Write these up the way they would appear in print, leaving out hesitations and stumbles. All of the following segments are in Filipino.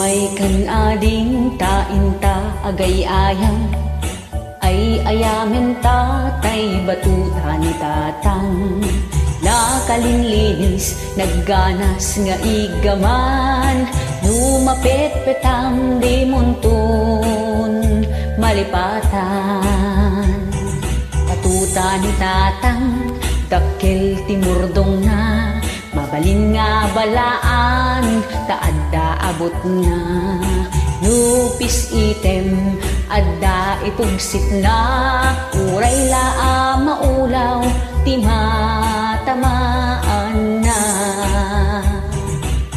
Umay kan ading tainta agay ayam, ay ayamen tatay batuta ni tatang. Nakalinlinis, nagganas nga igaman, lumapit petang di muntun malipatan. Batuta ni tatang, dakkel timurdong na, mabalin nga balaan, taadda abot na. Nupis item, adda ipugsit na, uray laa maulaw, timatamaan na.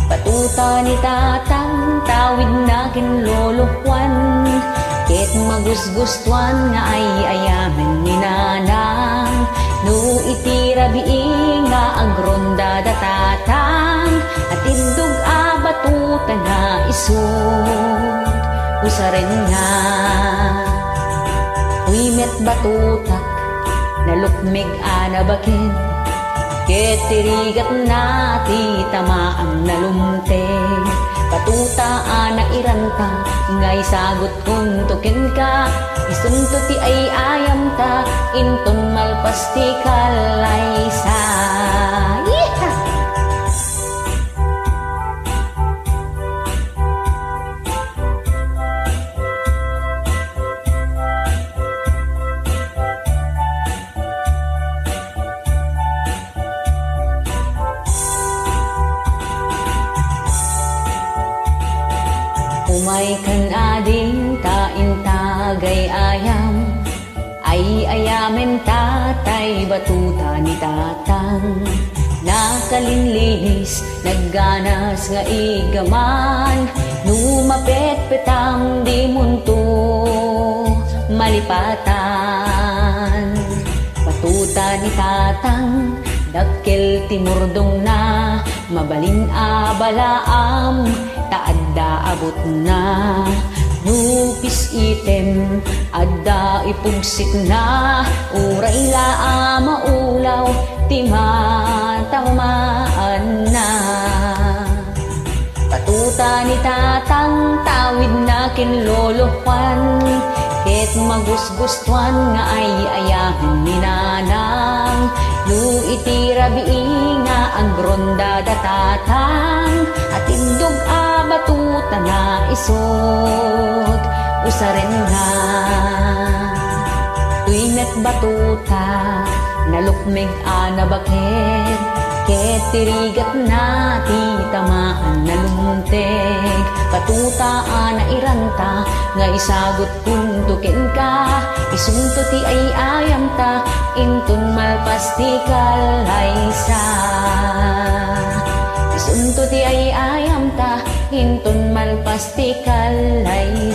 Batuta ni tatang, tawid na kinlolokwan, ket magusgustuan nga ay ayamen ni nanang. No itirabiing nga agronda datatang, at indog batuta na isod usaren nga. Uimet batutak nalukmig anabakin, ket tirigat na ti tamaan nalumteg. Batuta ana iranta ngay sagot kung tukin ka, isunto ti ay ayam ta, inton malpas ti kalaysa. Umay kan ading tainta agay ayam, ay ayamen tatay batuta ni tatang. Nakalinlinis, nagganas nga igaman, lumapit petang di munto malipatan. Batuta ni tatang, dakkel timurdong na, mabalin abalaam, taadda abot na. Nupis item, adda ipugsit na, uray laa maulaw, timatamaan na. Batuta ni tatang, tawid na kinlolokwan, ket magusgustuan nga ay ayahin ni nanang. No itirabiing nga agronda datatang, at indog batuta na isot usaren nga. Tuimet batuta nalukmig anabaket, ket tirigat na ti tamaan nalumteg. Batuta ana iranta nga isagot kung tukin ka, isunto ti ay ayam ta, intun malpas ti kalaysa. Isunto ti ay ayam ta, intun malpas ti kalaysa.